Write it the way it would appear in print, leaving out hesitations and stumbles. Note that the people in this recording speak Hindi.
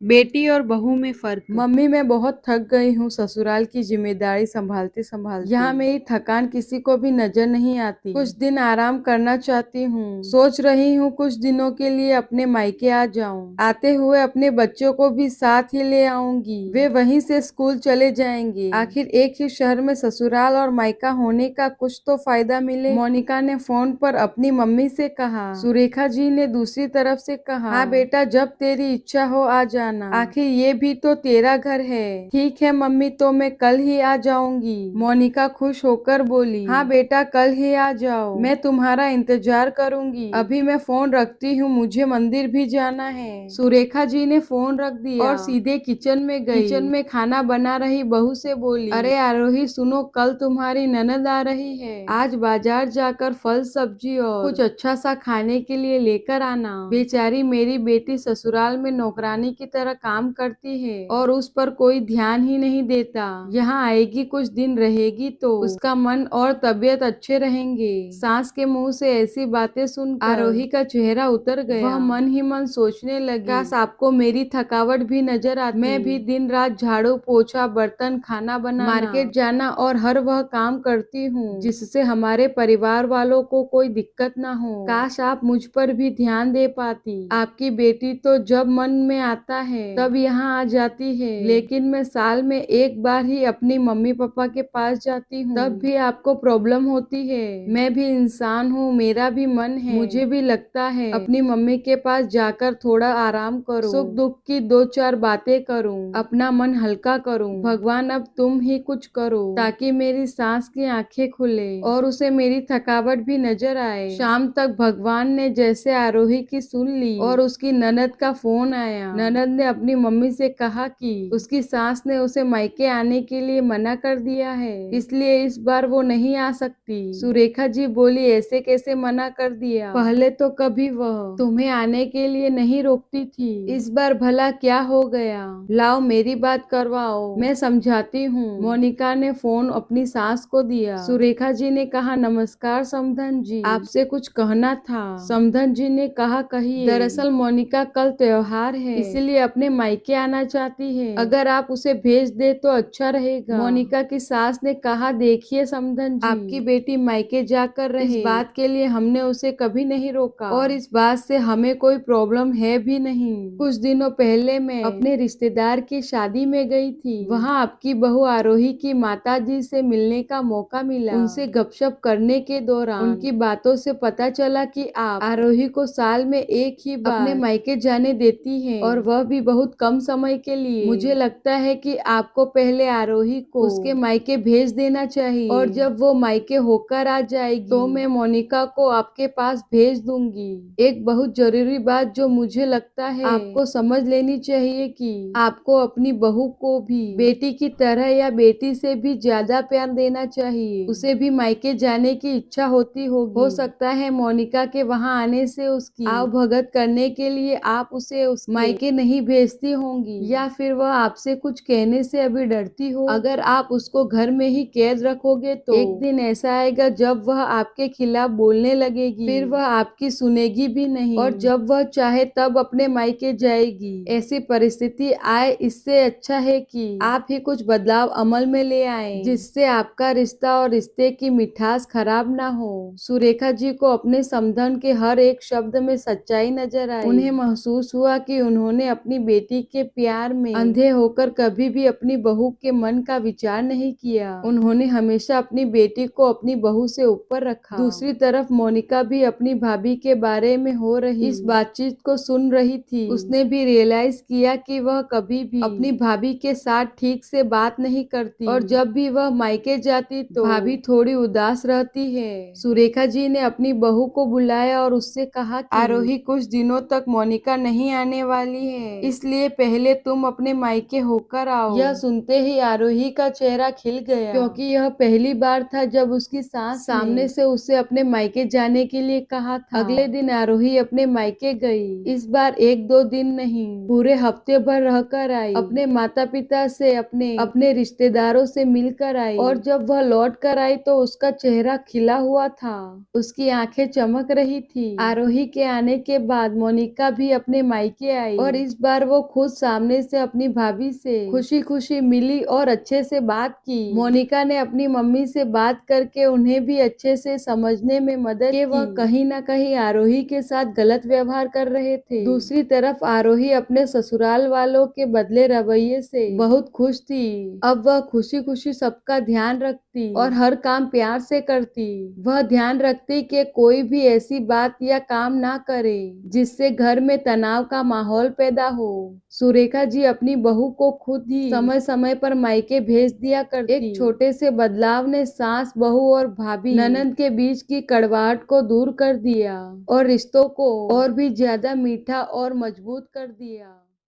बेटी और बहू में फर्क। मम्मी, मैं बहुत थक गई हूँ ससुराल की जिम्मेदारी संभालते संभालते। यहाँ मेरी थकान किसी को भी नजर नहीं आती। कुछ दिन आराम करना चाहती हूँ। सोच रही हूँ कुछ दिनों के लिए अपने मायके आ जाऊँ। आते हुए अपने बच्चों को भी साथ ही ले आऊंगी। वे वहीं से स्कूल चले जाएंगे। आखिर एक ही शहर में ससुराल और मायका होने का कुछ तो फायदा मिले। मोनिका ने फोन पर अपनी मम्मी से कहा। सुरेखा जी ने दूसरी तरफ से कहा, हाँ बेटा, जब तेरी इच्छा हो आ जाना। आखिर ये भी तो तेरा घर है। ठीक है मम्मी, तो मैं कल ही आ जाऊंगी। मोनिका खुश होकर बोली, हाँ बेटा, कल ही आ जाओ, मैं तुम्हारा इंतजार करूंगी। अभी मैं फोन रखती हूँ, मुझे मंदिर भी जाना है। सुरेखा जी ने फोन रख दिया और सीधे किचन में गई। किचन में खाना बना रही बहू से बोली, अरे आरोही सुनो, कल तुम्हारी ननद आ रही है। आज बाजार जाकर फल सब्जी और कुछ अच्छा सा खाने के लिए लेकर आना। बेचारी मेरी बेटी ससुराल में नौकरानी की तरह काम करती है और उस पर कोई ध्यान ही नहीं देता। यहाँ आएगी, कुछ दिन रहेगी तो उसका मन और तबीयत अच्छे रहेंगे। सास के मुंह से ऐसी बातें सुनकर आरोही का चेहरा उतर गया। वह मन ही मन सोचने लगी, काश आपको मेरी थकावट भी नजर आती। मैं भी दिन रात झाड़ू पोछा, बर्तन, खाना बनाना, मार्केट जाना और हर वह काम करती हूँ जिससे हमारे परिवार वालों को कोई दिक्कत ना हो। काश आप मुझ पर भी ध्यान दे पाती। आपकी बेटी तो जब मन में आता है तब यहाँ आ जाती है, लेकिन मैं साल में एक बार ही अपनी मम्मी पापा के पास जाती हूँ, तब भी आपको प्रॉब्लम होती है। मैं भी इंसान हूँ, मेरा भी मन है, मुझे भी लगता है अपनी मम्मी के पास जाकर थोड़ा आराम करूँ, सुख दुख की दो चार बातें करूँ, अपना मन हल्का करूँ। भगवान अब तुम ही कुछ करो ताकि मेरी सास की आंखें खुले और उसे मेरी थकावट भी नजर आए। शाम तक भगवान ने जैसे आरोही की सुन ली और उसकी ननद का फोन आया। ननद ने अपनी मम्मी से कहा कि उसकी सास ने उसे मायके आने के लिए मना कर दिया है, इसलिए इस बार वो नहीं आ सकती। सुरेखा जी बोली, ऐसे कैसे मना कर दिया? पहले तो कभी वह तुम्हें आने के लिए नहीं रोकती थी, इस बार भला क्या हो गया? लाओ मेरी बात करवाओ, मैं समझाती हूँ। मोनिका ने फोन अपनी सास को दिया। सुरेखा जी ने कहा, नमस्कार समधन जी, आपसे कुछ कहना था। समधन जी ने कहा, कहिए। दरअसल मोनिका कल त्योहार है, इसीलिए अपने मायके आना चाहती है, अगर आप उसे भेज दे तो अच्छा रहेगा। मोनिका की सास ने कहा, देखिए समधन जी, आपकी बेटी मायके जाकर रहे, इस बात के लिए हमने उसे कभी नहीं रोका और इस बात से हमें कोई प्रॉब्लम है भी नहीं। कुछ दिनों पहले मैं अपने रिश्तेदार की शादी में गई थी, वहाँ आपकी बहू आरोही की माता जी से मिलने का मौका मिला। उनसे गपशप करने के दौरान उनकी बातों से पता चला कि आप आरोही को साल में एक ही बार अपने मायके जाने देती हैं और वह भी बहुत कम समय के लिए। मुझे लगता है कि आपको पहले आरोही को उसके मायके भेज देना चाहिए और जब वो मायके होकर आ जाएगी तो मैं मोनिका को आपके पास भेज दूंगी। एक बहुत जरूरी बात जो मुझे लगता है आपको समझ लेनी चाहिए कि आपको अपनी बहू को भी बेटी की तरह या बेटी से भी ज्यादा प्यार देना चाहिए। उसे भी मायके जाने की इच्छा होती होगी। हो सकता है मोनिका के वहाँ आने से उसकी आवभगत करने के लिए आप उसे उस मायके नहीं भेजती होंगी या फिर वह आपसे कुछ कहने से अभी डरती हो। अगर आप उसको घर में ही कैद रखोगे तो एक दिन ऐसा आएगा जब वह आपके खिलाफ बोलने लगेगी, फिर वह आपकी सुनेगी भी नहीं और जब वह चाहे तब अपने मायके जाएगी। ऐसी परिस्थिति आए इससे अच्छा है कि आप ही कुछ बदलाव अमल में ले आए जिससे आपका रिश्ता और रिश्ते की मिठास खराब ना हो। सुरेखा जी को अपने समधन के हर एक शब्द में सच्चाई नजर आई। उन्हें महसूस हुआ कि उन्होंने अपनी बेटी के प्यार में अंधे होकर कभी भी अपनी बहू के मन का विचार नहीं किया। उन्होंने हमेशा अपनी बेटी को अपनी बहू से ऊपर रखा। दूसरी तरफ मोनिका भी अपनी भाभी के बारे में हो रही इस बातचीत को सुन रही थी। उसने भी रियलाइज किया कि वह कभी भी अपनी भाभी के साथ ठीक से बात नहीं करती और जब भी वह मायके जाती तो भाभी थोड़ी उदास रहती है। सुरेखा जी ने अपनी बहू को बुलाया और उससे कहा कि आरोही कुछ दिनों तक मोनिका नहीं आने वाली है, इसलिए पहले तुम अपने मायके होकर आओ। यह सुनते ही आरोही का चेहरा खिल गया क्योंकि यह पहली बार था जब उसकी सास सामने से उसे अपने मायके जाने के लिए कहा था। अगले दिन आरोही अपने मायके गई। इस बार एक दो दिन नहीं, पूरे हफ्ते भर रहकर आई। अपने माता पिता से अपने रिश्तेदारों से मिलकर आई और जब वह लौट कर आई तो उसका चेहरा खिला हुआ था, उसकी आंखें चमक रही थी। आरोही के आने के बाद मोनिका भी अपने मायके आई और इस बार बार वो खुद सामने से अपनी भाभी से खुशी खुशी मिली और अच्छे से बात की। मोनिका ने अपनी मम्मी से बात करके उन्हें भी अच्छे से समझने में मदद की। वह कहीं न कहीं आरोही के साथ गलत व्यवहार कर रहे थे। दूसरी तरफ आरोही अपने ससुराल वालों के बदले रवैये से बहुत खुश थी। अब वह खुशी खुशी सबका ध्यान रखती और हर काम प्यार से करती। वह ध्यान रखती कि कोई भी ऐसी बात या काम ना करे जिससे घर में तनाव का माहौल पैदा हो। सुरेखा जी अपनी बहू को खुद ही समय समय पर मायके भेज दिया करती। एक छोटे से बदलाव ने सास, बहू और भाभी ननंद के बीच की कड़वाहट को दूर कर दिया और रिश्तों को और भी ज्यादा मीठा और मजबूत कर दिया।